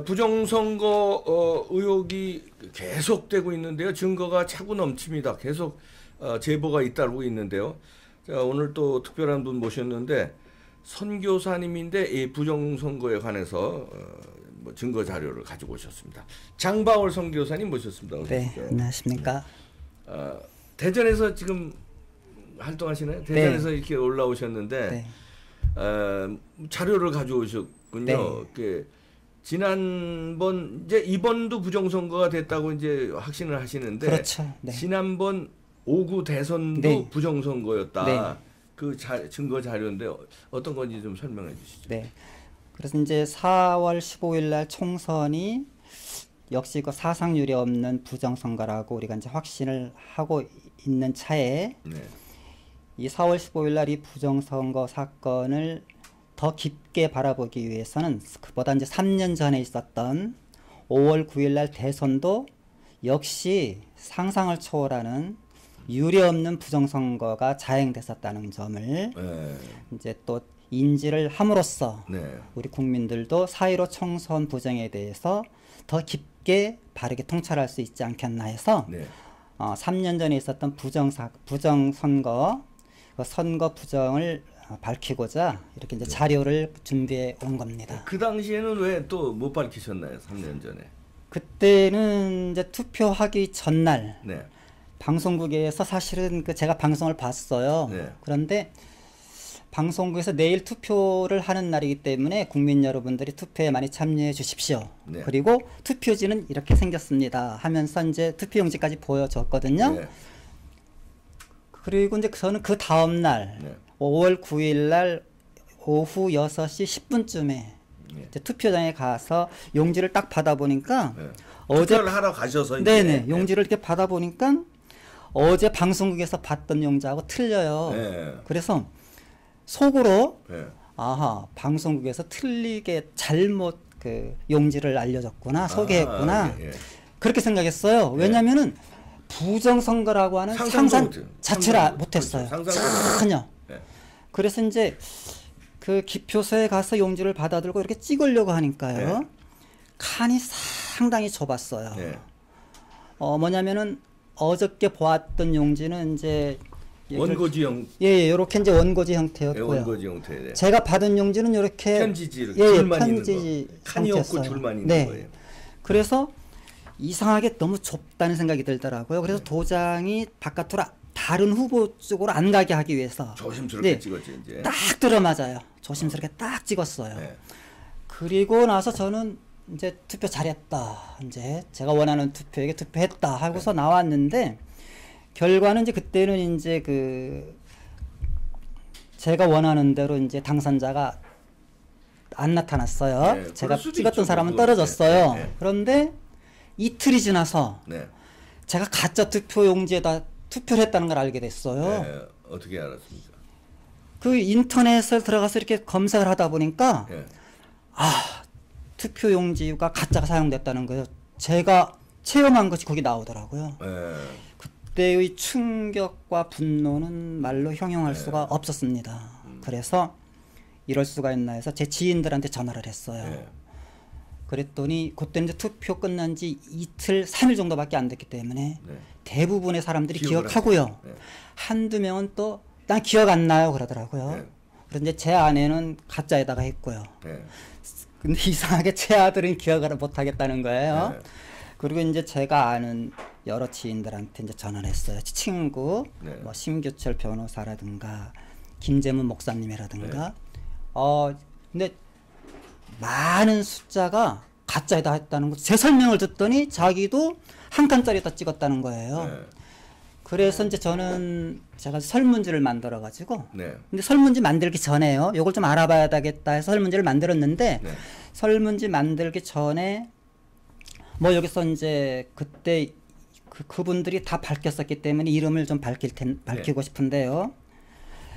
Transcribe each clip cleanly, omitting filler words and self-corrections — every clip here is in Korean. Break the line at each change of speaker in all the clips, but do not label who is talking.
부정선거 의혹이 계속되고 있는데요. 증거가 차고 넘칩니다. 계속 제보가 잇따르고 있는데요. 자, 오늘 또 특별한 분 모셨는데 선교사님인데 이 부정선거에 관해서 뭐 증거 자료를 가지고 오셨습니다. 장바월 선교사님 모셨습니다.
네, 안녕하십니까.
대전에서 지금 활동하시나요? 대전에서 네. 이렇게 올라오셨는데
네.
자료를 가져오셨군요. 네. 지난번 이제 이번도 부정선거가 됐다고 이제 확신을 하시는데
그렇죠. 네.
지난번 5구 대선도
네.
부정선거였다.
네.
그 증거 자료인데 어떤 건지 좀 설명해 주시죠.
네. 그래서 이제 4월 15일 날 총선이 역시 그 사상 유례 없는 부정선거라고 우리가 이제 확신을 하고 있는 차에
네.
이 4월 15일 날 이 부정선거 사건을 더 깊게 바라보기 위해서는 그보다 이제 3년 전에 있었던 5월 9일 날 대선도 역시 상상을 초월하는 유례없는 부정선거가 자행됐었다는 점을
네.
이제 또 인지를 함으로써
네.
우리 국민들도 4.15 총선 부정에 대해서 더 깊게 바르게 통찰할 수 있지 않겠나 해서
네.
3년 전에 있었던 부정선거 그 선거 부정을 밝히고자 이렇게 이제 자료를 준비해 온 겁니다.
그 당시에는 왜 또 못 밝히셨나요? 3년 전에.
그때는 이제 투표하기 전날
네.
방송국에서 사실은 그 제가 방송을 봤어요.
네.
그런데 방송국에서 내일 투표를 하는 날이기 때문에 국민 여러분들이 투표에 많이 참여해 주십시오.
네.
그리고 투표지는 이렇게 생겼습니다 하면서 이제 투표용지까지 보여줬거든요.
네.
그리고 이제 저는 그 다음 날
네.
5월 9일 날 오후 6시 10분쯤에
네.
이제 투표장에 가서 용지를 딱 받아보니까
네.
어제
투표를 하러 가셔서 이제
네네 용지를 이렇게 받아보니까 어제 방송국에서 봤던 용지하고 틀려요.
네.
그래서 속으로
네.
아하 방송국에서 틀리게 잘못 그 용지를 알려줬구나 소개했구나
예, 예.
그렇게 생각했어요. 왜냐면은 부정선거라고 하는 상상 자체를 못했어요. 전혀.
네.
그래서 이제 그 기표소에 가서 용지를 받아들고 이렇게 찍으려고 하니까요.
네.
칸이 상당히 좁았어요.
네.
뭐냐면은 어저께 보았던 용지는 이제
원고지형.
예, 이렇게 이제 원고지 형태였고요.
원고지 형태. 네.
제가 받은 용지는 이렇게
편지지 이렇게
편지
칸이 없고 줄만 있는
네.
거예요.
그래서 이상하게 너무 좁다는 생각이 들더라고요. 그래서
네.
도장이 바깥으로 다른 후보 쪽으로 안 가게 하기 위해서
조심스럽게 찍었지 이제.
딱 들어맞아요. 조심스럽게 딱 찍었어요.
네.
그리고 나서 저는 이제 투표 잘했다. 이제 제가 원하는 투표에게 투표했다 하고서 나왔는데 결과는 이제 그때는 이제 그 제가 원하는 대로 이제 당선자가 안 나타났어요.
네,
제가 찍었던
있죠,
사람은
그거.
떨어졌어요.
네, 네.
그런데 이틀이 지나서
네.
제가 가짜 투표 용지에다 투표를 했다는 걸 알게 됐어요.
네. 어떻게 알았습니까?
그 인터넷에 들어가서 이렇게 검색을 하다 보니까
네.
투표 용지가 가짜가 사용됐다는 거예요. 제가 체험한 것이 거기 나오더라고요.
네.
그때의 충격과 분노는 말로 형용할 수가 없었습니다. 그래서 이럴 수가 있나 해서 제 지인들한테 전화를 했어요.
네.
그랬더니 그때는 이제 투표 끝난 지 이틀, 3일 정도밖에 안 됐기 때문에
네.
대부분의 사람들이
기억을
기억하고요.
네.
한두 명은 또 난 기억 안 나요 그러더라고요.
네.
그런데 제 아내는 가짜에다가 했고요.
네.
근데 이상하게 제 아들은 기억을 못 하겠다는 거예요.
네.
그리고 이제 제가 아는 여러 지인들한테 이제 전화를 했어요. 친구,
네.
뭐 심규철 변호사라든가 김재문 목사님이라든가. 근데 많은 숫자가 가짜에다 했다는 거. 제 설명을 듣더니 자기도 한 칸짜리에다 찍었다는 거예요.
네.
그래서 이제 제가 설문지를 만들어 가지고
네.
근데 설문지 만들기 전에요. 요걸 좀 알아봐야 되겠다 해서 설문지를 만들었는데
네.
설문지 만들기 전에 뭐 여기서 이제 그때 그분들이 다 밝혔었기 때문에 이름을 좀 밝히고 싶은데요.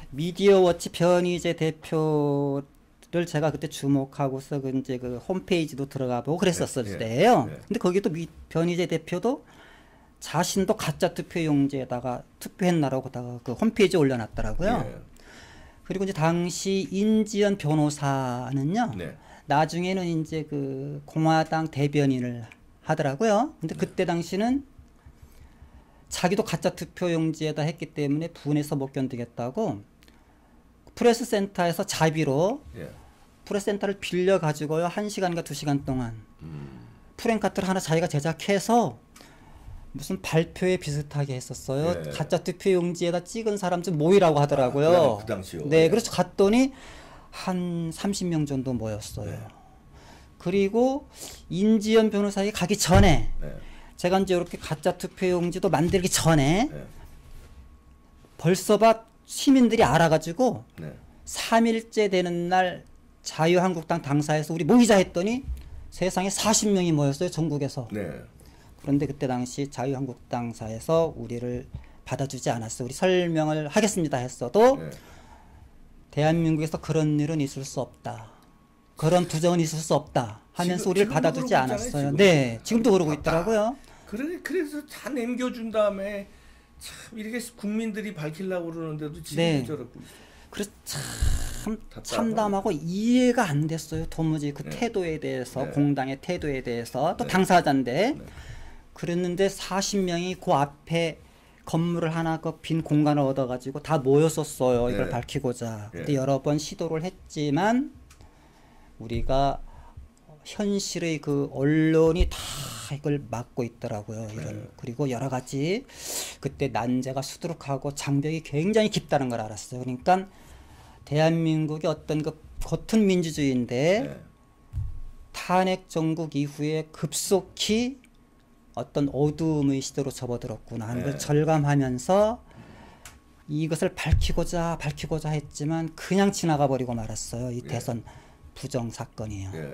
미디어워치 변희재 대표를 제가 그때 주목하고서 이제 그 홈페이지도 들어가 보고 그랬었을
네.
때예요.
네.
근데 거기도 변희재 대표도 자신도 가짜 투표용지에다가 투표했나라고다가 그 홈페이지에 올려놨더라고요.
네.
그리고 이제 당시 인지연 변호사는요.
네.
나중에는 이제 그 공화당 대변인을 하더라고요. 근데 그때 당시는 자기도 가짜 투표용지에다 했기 때문에 분해서 못 견디겠다고 프레스센터에서 자비로
예.
프레스센터를 빌려 가지고요 1시간인가 2시간 동안 프랭카트를 하나 자기가 제작해서 무슨 발표회 비슷하게 했었어요.
예.
가짜 투표용지에다 찍은 사람 좀 모이라고 하더라고요.
그 당시요.
네,
예.
그래서 갔더니 한 30명 정도 모였어요.
네.
그리고 인지연 변호사에게 가기 전에
네.
제가 이제 이렇게 가짜 투표용지도 만들기 전에
네.
벌써 시민들이 알아가지고
네.
3일째 되는 날 자유한국당 당사에서 우리 모이자 했더니 세상에 40명이 모였어요, 전국에서.
네.
그런데 그때 당시 자유한국당사에서 우리를 받아주지 않았어요. 우리 설명을 하겠습니다 했어도
네.
대한민국에서 그런 일은 있을 수 없다. 그런 부정은 있을 수 없다 하면서 우리를
지금도
받아주지
그러고
않았어요.
있잖아요, 지금.
네, 지금도 그러고
맞다.
있더라고요.
그래서 다 남겨준 다음에 참 이렇게 국민들이 밝히려고 그러는데도 지금
네.
저러고 있어요.
그래서 참
답답하네.
참담하고 이해가 안 됐어요. 도무지 그
네.
태도에 대해서
네.
공당의 태도에 대해서 또
네.
당사자인데
네.
그랬는데 40명이 그 앞에 건물을 하나 그 빈 공간을 얻어가지고 다 모였었어요. 이걸
네.
밝히고자.
네.
근데 여러 번 시도를 했지만 우리가 현실의 그 언론이 다 이걸 막고 있더라고요. 이런
네.
그리고 여러 가지 그때 난제가 수두룩하고 장벽이 굉장히 깊다는 걸 알았어요. 그러니까 대한민국의 어떤 그 겉은 민주주의인데
네.
탄핵 정국 이후에 급속히 어떤 어두움의 시대로 접어들었구나 하는 걸
네.
절감하면서 이것을 밝히고자 했지만 그냥 지나가 버리고 말았어요. 이
예.
대선 부정 사건이에요.
예.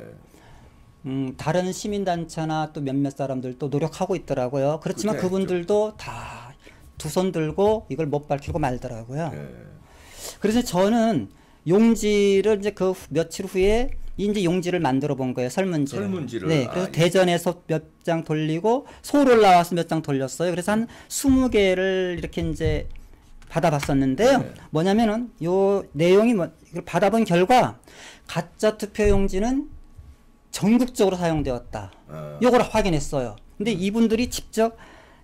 다른 시민단체나 또 몇몇 사람들도 노력하고 있더라고요. 그렇지만
그렇죠.
그분들도 다 두 손 들고 이걸 못 밝히고 말더라고요.
예.
그래서 저는 용지를 이제 그 며칠 후에 이제 용지를 만들어 본 거예요. 설문지를.
설문지를.
네. 그래서
아,
대전에서 몇 장 돌리고 서울 나와서 몇 장 돌렸어요. 그래서 한 20개를 이렇게 이제 받아봤었는데요.
네.
뭐냐면은 요 내용이 이걸 받아본 결과 가짜 투표용지는 전국적으로 사용되었다. 요걸 확인했어요. 근데 이분들이 직접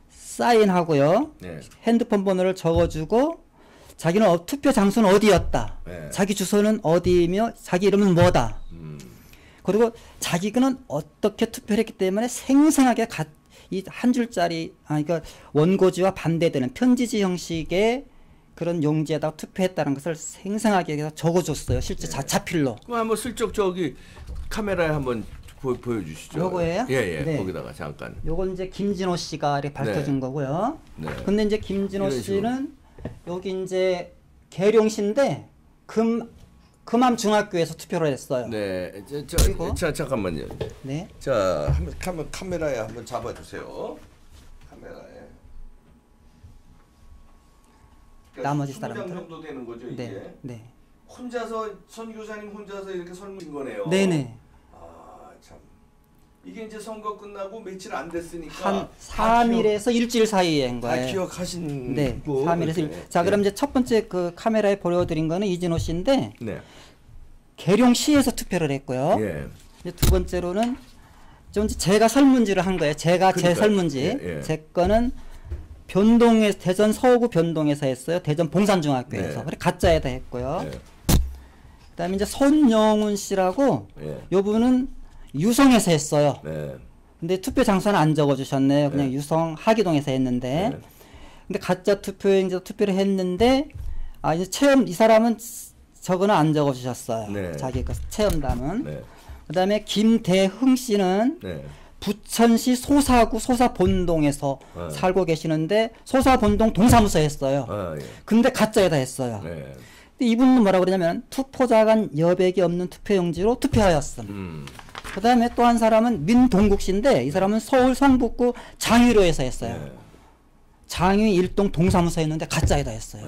사인하고요.
네.
핸드폰 번호를 적어주고 자기는 투표 장소는 어디였다.
네.
자기 주소는 어디이며 자기 이름은 뭐다. 그리고 자기는 어떻게 투표를 했기 때문에 생생하게 이 한 줄짜리 그러니까 원고지와 반대되는 편지지 형식의 그런 용지에다가 투표했다는 것을 생생하게 해서 적어줬어요. 실제 자필로.
그럼 한번 슬쩍 저기 카메라에 한번 보여주시죠.
요거예요?
예.
네.
거기다가 잠깐.
요건 이제 김진호 씨가 이렇게 밝혀준
네.
거고요.
네.
근데 이제 김진호
이런
씨는 여기 이제 계룡시인데 금암 중학교에서 투표를 했어요.
네.
그리고?
잠깐만요.
네.
자, 한번 카메라에 한번 잡아주세요. 카메라에. 그러니까
나머지
20장
사람들.
정도 되는 거죠 이게.
네. 네.
혼자서 선교사님 혼자서 이렇게 설문인 거네요.
네네.
아 참. 이게 이제 선거 끝나고 며칠 안 됐으니까
한 3일에서 일주일 사이에 한
다
거예요.
기억하신
네.
거.
3일에서
이렇게.
자, 그럼
네.
이제 첫 번째 그 카메라에 보여드린 거는 이진호 씨인데
네.
계룡시에서 투표를 했고요.
예.
이제 두 번째로는 좀 제가 설문지를 한 거예요. 제가 제
그러니까요.
설문지.
예.
제 거는 대전 서구 변동에서 했어요. 대전 봉산중학교에서.
네.
그래 가짜에다 했고요.
예.
그다음에 이제 손영훈 씨라고
예.
요분은 유성에서 했어요.
네.
근데 투표 장소는 안 적어주셨네요. 그냥
네.
유성 하기동에서 했는데.
네.
근데 가짜 투표용지로 투표를 했는데 이제 이 사람은 저거는 안 적어주셨어요.
네.
자기 그 체험담은.
네.
그다음에 김대흥 씨는
네.
부천시 소사구 소사본동에서
네.
살고 계시는데 소사본동 동사무소 했어요.
아, 예.
근데 가짜에다 했어요.
네.
근데 이분은 뭐라고 그러냐면 투표자 간 여백이 없는 투표용지로 투표하였음. 그다음에 또 한 사람은 민동국 씨인데 이 사람은 서울 성북구 장위로에서 했어요.
네.
장위 일동 동사무소 했는데 가짜에다 했어요.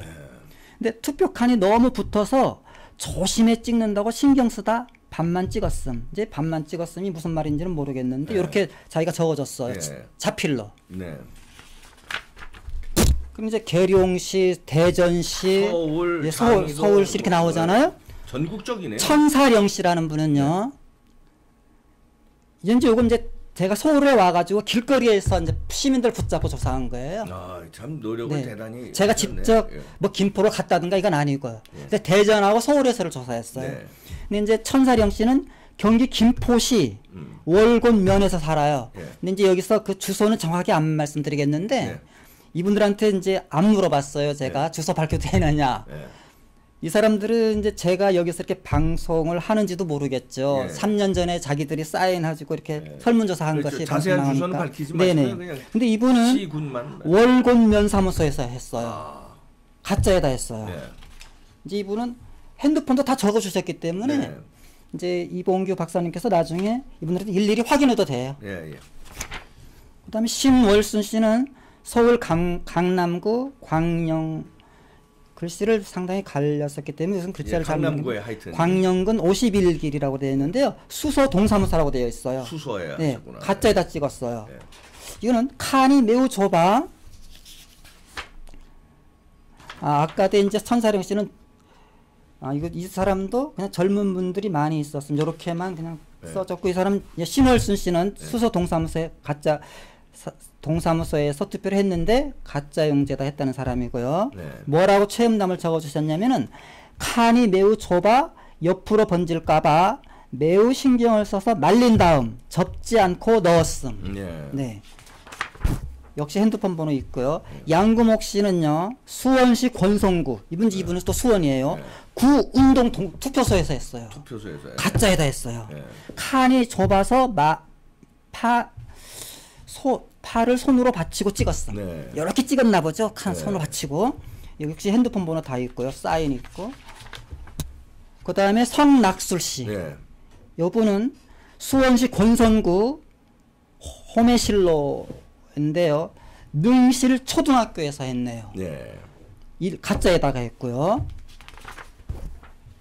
근데 투표칸이 너무 붙어서 조심해 찍는다고 신경 쓰다 반만 찍었음. 이제 반만 찍었음이 무슨 말인지는 모르겠는데
네.
이렇게 자기가 적어줬어요.
네.
자필로.
네.
그럼 이제 계룡시, 대전시,
서울,
예,
장위도,
서울시 이렇게 나오잖아요.
전국적이네요.
천사령 씨라는 분은요. 이제 요건 이제 제가 서울에 와가지고 길거리에서 이제 시민들 붙잡고 조사한 거예요.
아, 참 노력을
네.
대단히
제가
하셨네.
직접
예.
뭐 김포로 갔다든가 이건 아니고요. 근데 대전하고 서울에서를 조사했어요.
네.
근데 이제 천사령 씨는 경기 김포시 월곤면에서 살아요.
예.
근데 이제 여기서 그 주소는 정확히 안 말씀드리겠는데
네.
이분들한테 이제 안 물어봤어요. 제가 주소 밝혀도 되느냐.
예.
이 사람들은 이제 제가 여기서 이렇게 방송을 하는지도 모르겠죠.
예.
3년 전에 자기들이 사인해가지고 이렇게
예.
설문조사한
그렇죠.
것이
자세한
방송
주소는
나오니까.
밝히지 마시고요.
네네.
그냥
근데 이분은
시군만.
월곤면 사무소에서 했어요.
아,
가짜에다 했어요.
네.
이제 이분은 핸드폰도 다 적어주셨기 때문에
네.
이제 이봉규 박사님께서 나중에 이분들한테 일일이 확인해도 돼요.
예, 예.
그다음에 심월순 씨는 서울 강남구 광영 글씨를 상당히 갈렸었기 때문에 무슨 글자를
예, 강남구에 하여튼.
광영군 51길이라고 되어 있는데요. 수소 동사무소라고 되어 있어요.
수소에
네,
하셨구나.
가짜에다 찍었어요.
예.
이거는 칸이 매우 좁아. 아까 이제 천사령 씨는 이거 이 사람도 그냥 젊은 분들이 많이 있었으면 이렇게만 그냥
네.
써줬고 이 사람 신월순 씨는 수소 동사무소에 가짜 동사무소에서 투표를 했는데 가짜 용지에다 했다는 사람이고요.
네.
뭐라고 체험담을 적어주셨냐면은 칸이 매우 좁아 옆으로 번질까봐 매우 신경을 써서 말린 다음 접지 않고 넣었음.
예.
네. 역시 핸드폰 번호 있고요. 양구목 씨는요, 수원시 권성구. 이분은 또 수원이에요.
네.
구 운동 투표소에서 했어요.
투표소에서.
가짜에다 했어요.
예.
칸이 좁아서 팔을 손으로 받치고 찍었어.
네.
이렇게 찍었나 보죠. 칸
네.
손으로 받치고. 여기 역시 핸드폰 번호 다 있고요. 사인 있고. 그 다음에 성낙술 씨.
예.
요분은 수원시 권선구 호메실로인데요. 능실 초등학교에서 했네요.
예.
가짜에다가 했고요.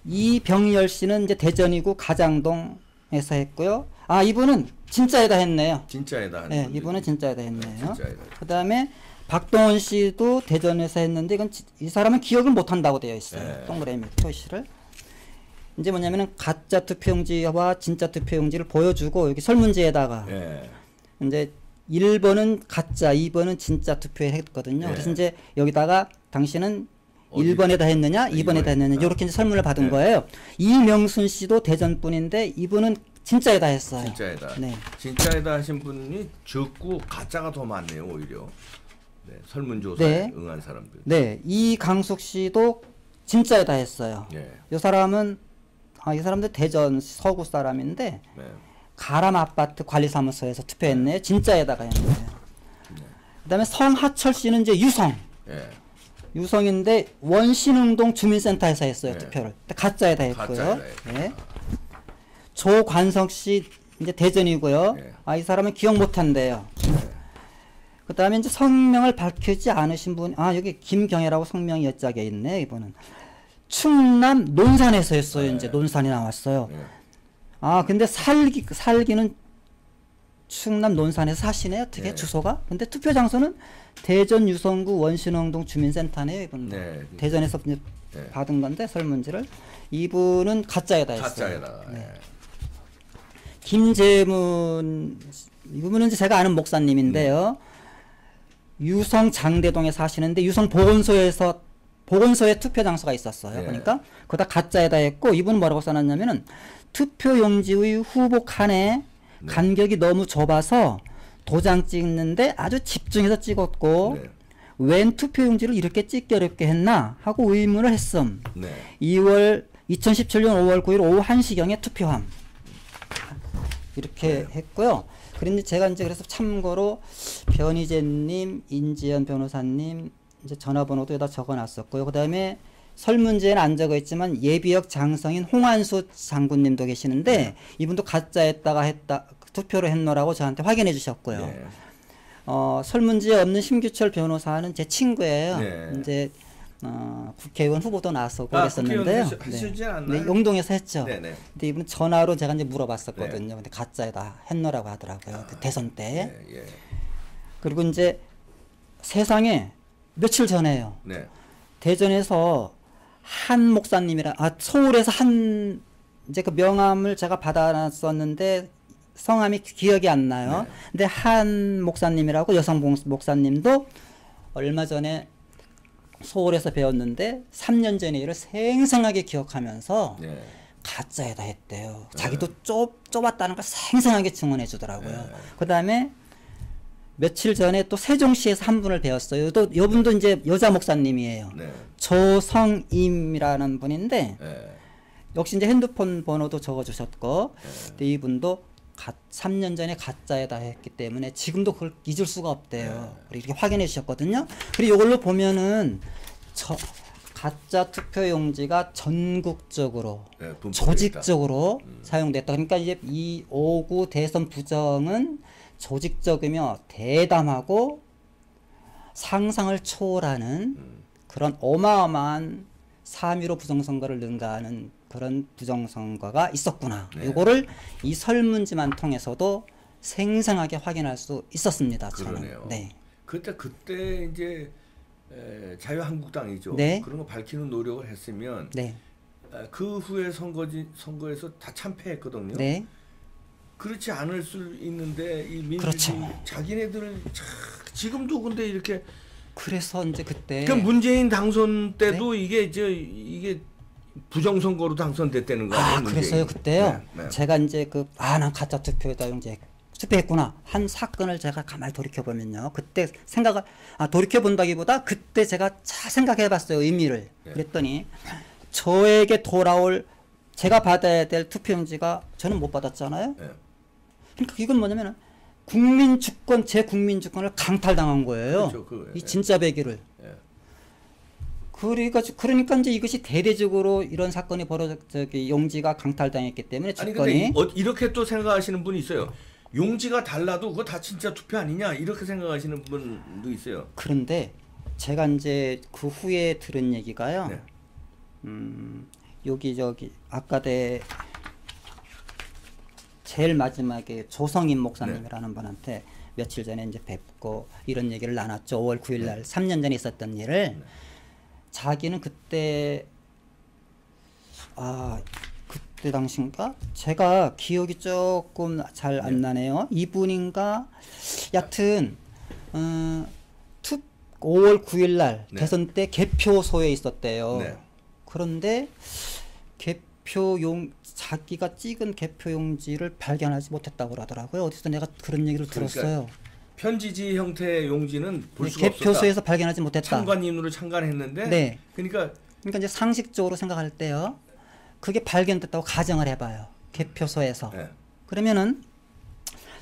이병열 씨는 이제 대전이고 가장동에서 했고요. 이분은 진짜에다 했네요.
진짜에다 하는
네,
분들이.
이분은 진짜에다 했네요.
진짜에다.
그다음에 박동원 씨도 대전에서 했는데 이건 이 사람은 기억을 못 한다고 되어 있어요.
네.
동그라미 표시를. 이제 뭐냐면은 가짜 투표용지와 진짜 투표용지를 보여주고 여기 설문지에다가
예.
이제 1번은 가짜, 2번은 진짜 투표했거든요.
네.
그래서 이제 여기다가 당신은
어디?
1번에다 했느냐, 2번에다
2번에다
했느냐
했다.
이렇게 이제 설문을 받은
네.
거예요. 이명순 씨도 대전 분인데 이분은 진짜에다 했어요.
진짜에다.
네.
진짜에다 하신 분이 적고 가짜가 더 많네요, 오히려. 네, 설문조사에
네.
응한 사람들.
네, 이강숙 씨도 진짜에다 했어요.
예.
이 사람은 이 사람도 대전 서구 사람인데
네.
가람 아파트 관리사무소에서 투표했네요. 진짜에다가 했네요. 그다음에 성하철 씨는 이제
예.
유성인데 원신흥동 주민센터에서 했어요.
네.
투표를. 가짜에다 했고요.
가짜에다 했고.
네. 조관석 씨 이제 대전이고요.
네.
이 사람은 기억 못한대요. 그다음에 이제 성명을 밝히지 않으신 분, 여기 김경애라고 성명이 여짝에 있네. 이분은 충남 논산에서 했어요.
네.
이제 논산이 나왔어요.
네.
근데 살기는 충남 논산에서 사시네요. 어떻게
네.
주소가? 근데 투표 장소는 대전 유성구 원신흥동 주민센터네요. 이분
네.
대전에서 이제
네.
받은 건데 설문지를 이분은 가짜에다 했어요.
가짜에다.
네.
예.
김재문 이분은 이제 제가 아는 목사님인데요. 유성 장대동에 사시는데 유성 보건소에 투표 장소가 있었어요.
네.
그러니까 그다 가짜에다 했고 이분은 뭐라고 써놨냐면은 투표용지의 후보 칸에
네.
간격이 너무 좁아서 도장 찍는데 아주 집중해서 찍었고
네.
웬 투표용지를 이렇게 찍기 어렵게 했나 하고 의문을 했음.
네.
2017년 5월 9일 오후 1시경에 투표함. 이렇게
네.
했고요. 그런데 제가 이제 그래서 참고로 변희재님, 인지연 변호사님 이제 전화번호도 여기다 적어놨었고요. 그 다음에 설문지에는 안 적어있지만 예비역 장성인 홍한수 장군님도 계시는데
네.
이분도 가짜했다가 투표를 했노라고 저한테 확인해 주셨고요.
네.
설문지에 없는 심규철 변호사는 제 친구예요.
네.
이제 국회의원 후보도 나서고
국회의원
그랬었는데요.
하시지 않나요?
네, 용동에서 했죠.
네네.
근데 이분 전화로 제가 이제 물어봤었거든요. 근데 가짜에다 했노라고 하더라고요. 그 대선 때.
예.
그리고 이제 세상에 며칠 전에요.
네.
대전에서 한 목사님이랑 서울에서 이제 그 명함을 제가 받아놨었는데 성함이 기억이 안 나요.
네.
근데 한 목사님이라고 여성 목사님도 얼마 전에 서울에서 배웠는데 3년 전의 일을 생생하게 기억하면서
네.
가짜에다 했대요.
네.
자기도 좁았다는 걸 생생하게 증언해 주더라고요.
네.
그 다음에 며칠 전에 또 세종시에서 한 분을 배웠어요. 또 이분도 이제 여자 목사님이에요.
네.
조성임이라는 분인데
네. 역시
이제 핸드폰 번호도 적어주셨고, 근데 이분도 3년 전에 가짜에다 했기 때문에 지금도 그걸 잊을 수가 없대요. 이렇게 확인해 주셨거든요. 그리고 이걸로 보면은 가짜 투표용지가 전국적으로
네, 분포되어
조직적으로 사용됐다. 그러니까 이제 이 5구 대선 부정은 조직적이며 대담하고 상상을 초월하는 그런 어마어마한 3.15 부정선거를 능가하는 그런 부정선거가 있었구나.
네.
이거를 이 설문지만 통해서도 생생하게 확인할 수 있었습니다.
그러네요.
저는. 네.
그때 이제 자유한국당이죠.
네.
그런 거 밝히는 노력을 했으면
네.
그 후에 선거에서 다 참패했거든요.
네.
그렇지 않을 수 있는데 이 민주주의
그렇죠.
자기네들 지금도 근데 이렇게
그래서 이제 그때
그 문재인 당선 때도 이게 부정선거로 당선됐다는 거예요.
아, 그랬어요 그때요.
네, 네.
제가 이제 난 가짜 투표에다 이제 투표했구나 한 사건을 제가 가만히 돌이켜 보면요. 그때 생각을 돌이켜 본다기보다 그때 제가 잘 생각해봤어요 의미를.
네.
그랬더니 저에게 돌아올 제가 받아야 될 투표용지가 저는 못 받았잖아요.
네.
그러니까 이건 뭐냐면은 국민 주권 제 국민 주권을 강탈당한 거예요.
그렇죠,
이 진짜 배기를. 그러니까 이제 이것이 대대적으로 이런 사건이 용지가 강탈당했기 때문에
아니
주권이
근데 이렇게 또 생각하시는 분이 있어요. 용지가 달라도 그거 다 진짜 투표 아니냐 이렇게 생각하시는 분도 있어요.
그런데 제가 이제 그 후에 들은 얘기가요.
네.
여기 아까대 제일 마지막에 조성임 목사님이라는 분한테 며칠 전에 이제 뵙고 이런 얘기를 나눴죠. 5월 9일 날 3년 전에 있었던 일을. 자기는 그때 그때 당시인가? 제가 기억이 조금 잘 안 나네요. 이분인가? 여튼 5월 9일 날 대선 때 개표소에 있었대요.
네.
그런데 자기가 찍은 개표용지를 발견하지 못했다고 그러더라고요. 어디서 내가 그런 얘기를 들었어요.
편지지 형태의 용지는 볼 수가 없었다.
개표소에서 발견하지 못했다.
참관인으로 참관했는데
네.
그러니까
이제 상식적으로 생각할 때요. 그게 발견됐다고 가정을 해봐요. 개표소에서.
네.
그러면은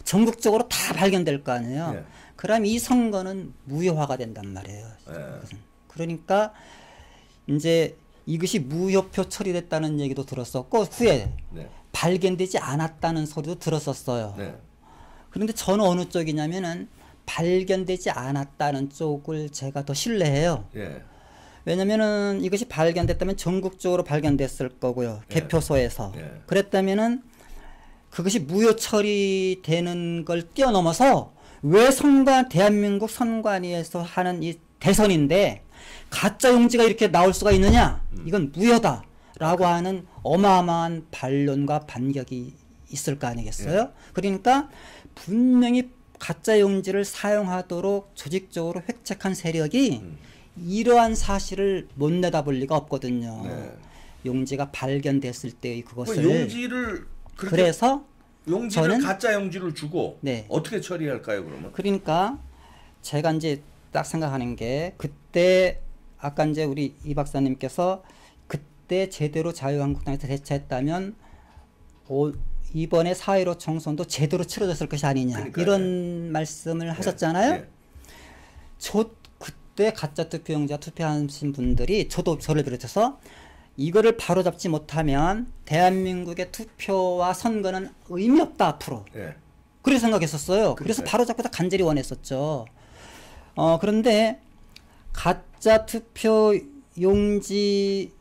전국적으로 다 발견될 거 아니에요.
네.
그럼 이 선거는 무효화가 된단 말이에요.
네.
그러니까 이제 이것이 무효표 처리됐다는 얘기도 들었었고 후에
네.
발견되지 않았다는 소리도 들었었어요.
네.
그런데 저는 어느 쪽이냐면은 발견되지 않았다는 쪽을 제가 더 신뢰해요.
네.
왜냐면은 이것이 발견됐다면 전국적으로 발견됐을 거고요.
네.
개표소에서.
네.
그랬다면은 그것이 무효 처리되는 걸 뛰어넘어서 왜 대한민국 선관위에서 하는 이 대선인데 가짜 용지가 이렇게 나올 수가 있느냐? 이건 무효다라고 하는 어마어마한 반론과 반격이 있을 거 아니겠어요? 그러니까 분명히 가짜 용지를 사용하도록 조직적으로 획책한 세력이 이러한 사실을 못 내다볼 리가 없거든요.
네.
용지가 발견됐을 때의 그것을
용지를
그래서
용지를 가짜 용지를 주고
네.
어떻게 처리할까요, 그러면?
그러니까 제가 이제 딱 생각하는 게 그때 아까 이제 우리 이 박사님께서 그때 제대로 자유한국당에서 대처했다면 이번에 4.15 총선도 제대로 치러졌을 것이 아니냐.
그러니까요.
이런 말씀을 하셨잖아요.
네.
그때 가짜 투표용지와 투표하신 분들이 저를 비롯해서 이거를 바로잡지 못하면 대한민국의 투표와 선거는 의미 없다 앞으로.
네.
그렇게 생각했었어요. 그래서
그러니까요.
바로잡고 다 간절히 원했었죠. 그런데 가짜 투표 용지가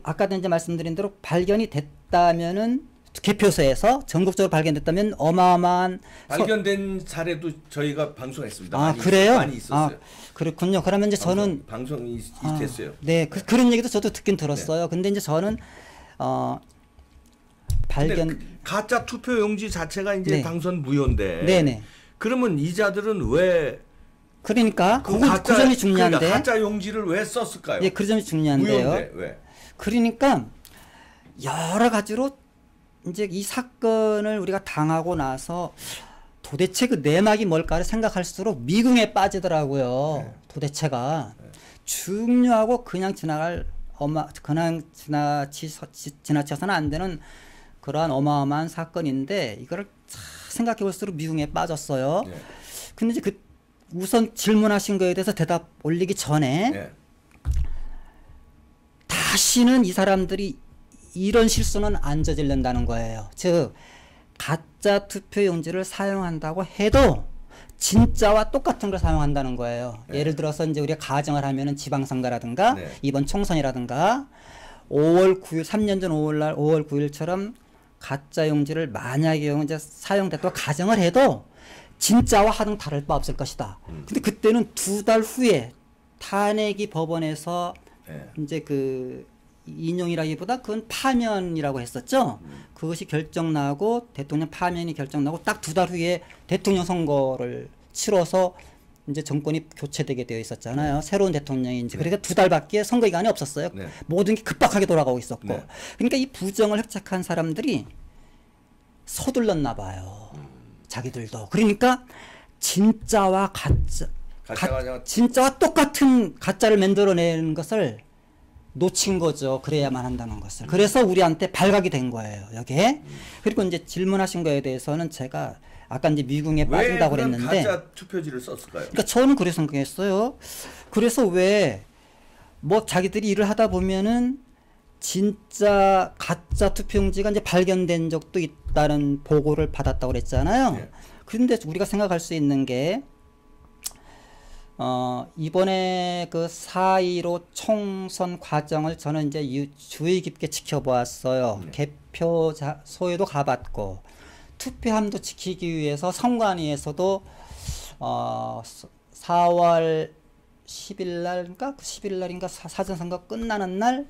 아까도 이제 말씀드린 대로 발견이 됐다면은 개표소에서 전국적으로 발견됐다면 어마어마한
발견된 사례도 저희가 방송했습니다.
그래요?
많이 있었어요.
그렇군요. 그러면 이제 저는
방송이 됐어요.
네, 그런 얘기도 저도 듣긴 들었어요. 근데 이제 저는 발견.
근데 가짜 투표용지 자체가 이제
네.
당선 무효인데.
네네.
그러면 이자들은 왜
그러니까
그
그 점이 중요한데.
그러니까 가짜 용지를 왜 썼을까요?
예, 그 점이 중요한데요.
무효인데 왜?
그러니까 여러 가지로 이제 이 사건을 우리가 당하고 나서 도대체 그 내막이 뭘까를 생각할수록 미궁에 빠지더라고요.
네.
도대체가 중요하고 그냥 그냥 지나쳐서는 안 되는 그러한 어마어마한 사건인데 이거를 생각해 볼수록 미궁에 빠졌어요.
네.
근데 이제 우선 질문하신 거에 대해서 대답 올리기 전에
네.
다시는 이 사람들이 이런 실수는 안 저지른다는 거예요. 즉 가짜 투표용지를 사용한다고 해도 진짜와 똑같은 걸 사용한다는 거예요.
네.
예를 들어서 이제 우리가 가정을 하면은 지방선거라든가
네.
이번 총선이라든가 5월 9일 3년 전 5월 9일처럼 가짜 용지를 만약에 이제 사용됐다고 가정을 해도 진짜와 하등 다를 바 없을 것이다. 근데 그때는 2달 후에 탄핵이 법원에서
네.
이제 그 인용이라기보다 그건 파면이라고 했었죠. 그것이 결정나고 대통령 파면이 결정나고 딱 2달 후에 대통령 선거를 치러서 이제 정권이 교체되게 되어 있었잖아요. 새로운 대통령이 이제 그러니까 2달밖에 선거 기간이 없었어요.
네.
모든 게 급박하게 돌아가고 있었고.
네.
그러니까 이 부정을 획책한 사람들이 서둘렀나 봐요. 자기들도. 그러니까 진짜와 진짜와 똑같은 가짜를 만들어내는 것을 놓친 거죠. 그래야만 한다는 것을. 그래서 우리한테 발각이 된 거예요. 여기에. 그리고 이제 질문하신 거에 대해서는 제가 아까 이제 미궁에 빠진다고
왜
그랬는데.
가짜 투표지를 썼을까요?
그러니까 저는 그래서 생각했어요. 그래서 왜 뭐 자기들이 일을 하다 보면은 진짜 가짜 투표용지가 이제 발견된 적도 있다는 보고를 받았다고 그랬잖아요.
네.
그런데 우리가 생각할 수 있는 게 이번에 그 4.15 총선 과정을 저는 이제 주의 깊게 지켜보았어요. 개표 소에도 가봤고, 투표함도 지키기 위해서 선관위에서도 4월 10일 날인가? 11일 날인가? 사전선거 끝나는 날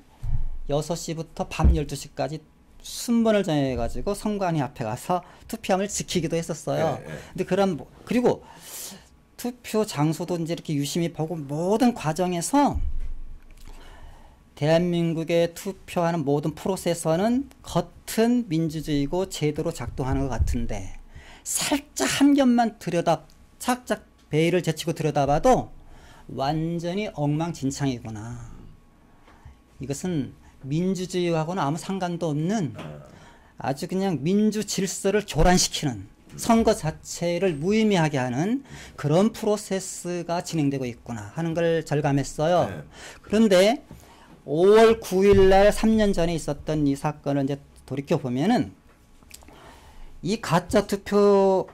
6시부터 밤 12시까지 순번을 정해가지고 선관위 앞에 가서 투표함을 지키기도 했었어요.
네, 네.
근데 그리고 투표 장소도 이제 이렇게 유심히 보고 모든 과정에서 대한민국에 투표하는 모든 프로세서는 겉은 민주주의고 제도로 작동하는 것 같은데 살짝 한 겹만 살짝 베일을 제치고 들여다봐도 완전히 엉망진창이구나. 이것은 민주주의하고는 아무 상관도 없는 아주 그냥 민주 질서를 교란시키는 선거 자체를 무의미하게 하는 그런 프로세스가 진행되고 있구나 하는 걸 절감했어요.
네.
그런데 5월 9일 날 3년 전에 있었던 이 사건을 이제 돌이켜 보면은 이 가짜 투표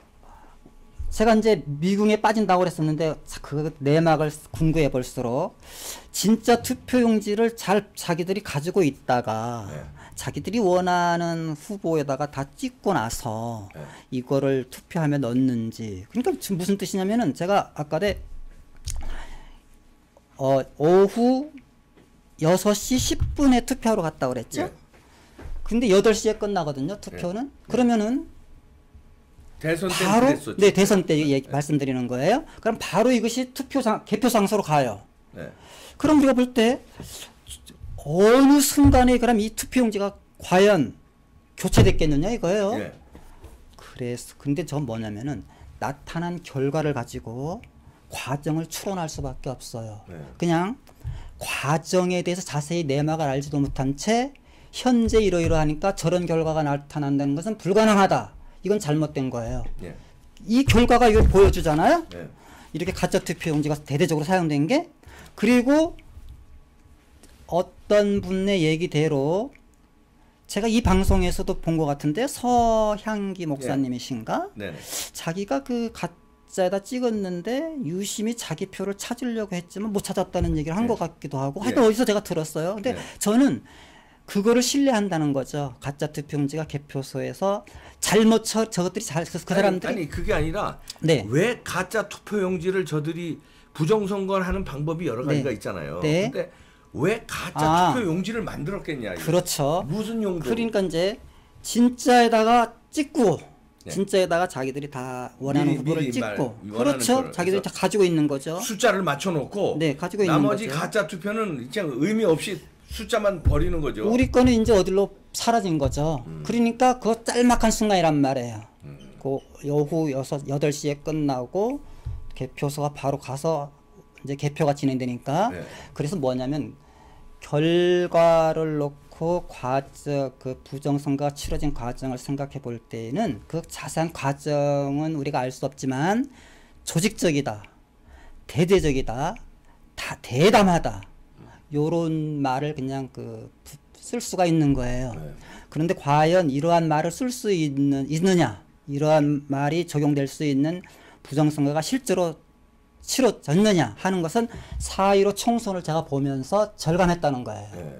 제가 이제 미궁에 빠진다고 그랬었는데 그 내막을 궁금해 볼수록 진짜 투표용지를 자기들이 가지고 있다가
네.
자기들이 원하는 후보에다가 다 찍고 나서
네.
이거를 투표함에 넣는지. 그러니까 지금 무슨 뜻이냐면은 제가 아까 오후 6시 10분에 투표하러 갔다 그랬죠.
네.
근데 8시에 끝나거든요, 투표는.
네.
그러면은
대선 때
바로
그랬었죠.
네, 대선 때 말씀드리는 거예요. 그럼 바로 이것이 개표 장소로 가요.
네.
그럼 우리가 볼 때 어느 순간에 그럼 이 투표용지가 과연 교체됐겠느냐 이거예요.
네.
그래서 근데 저 뭐냐면은 나타난 결과를 가지고 과정을 추론할 수밖에 없어요.
네.
그냥 과정에 대해서 자세히 내막을 알지도 못한 채 현재 이러이러하니까 저런 결과가 나타난다는 것은 불가능하다. 이건 잘못된 거예요.
네.
이 결과가 이걸 보여주잖아요.
네.
이렇게 가짜 투표용지가 대대적으로 사용된 게. 그리고 어떤 분의 얘기대로 제가 이 방송에서도 본 것 같은데 서향기 목사님이신가?
네.
자기가 그 가짜에다 찍었는데 유심히 자기 표를 찾으려고 했지만 못 찾았다는 얘기를 한
네.
것 같기도 하고
네.
하여튼 어디서 제가 들었어요. 근데
네.
저는 그거를 신뢰한다는 거죠. 가짜 투표용지가 개표소에서 저것들이 그 사람들이
아니 그게 아니라
네.
왜 가짜 투표용지를 저들이 부정선거를 하는 방법이 여러 가지가
네.
있잖아요.
네.
근데 왜 가짜 투표용지를 만들었겠냐? 이거.
그렇죠.
무슨 용도?
그러니까 이제 진짜에다가 찍고
네.
진짜에다가 자기들이 다 원하는 후보를
미리
찍고
원하는
그렇죠.
표를.
자기들이
그래서
다 가지고 있는 거죠.
숫자를 맞춰놓고
네, 가지고 있는
나머지
거죠.
가짜 투표는 그냥 의미 없이 숫자만 버리는 거죠.
우리 거는 이제 어디로 사라진 거죠. 그러니까 그 짤막한 순간이란 말이에요. 그 오후 8시에 끝나고 개표소가 바로 가서 이제 개표가 진행되니까
네.
그래서 뭐냐면 결과를 놓고 그 부정선거가 치러진 과정을 생각해 볼 때는 그 자세한 과정은 우리가 알 수 없지만 조직적이다, 대대적이다, 다 대담하다 요런 말을 그냥 쓸 수가 있는 거예요.
네.
그런데 과연 이러한 말을 쓸 수 있느냐, 이러한 말이 적용될 수 있는 부정선거가 실제로 치러졌느냐 하는 것은 4.15 총선을 제가 보면서 절감했다는 거예요.
네.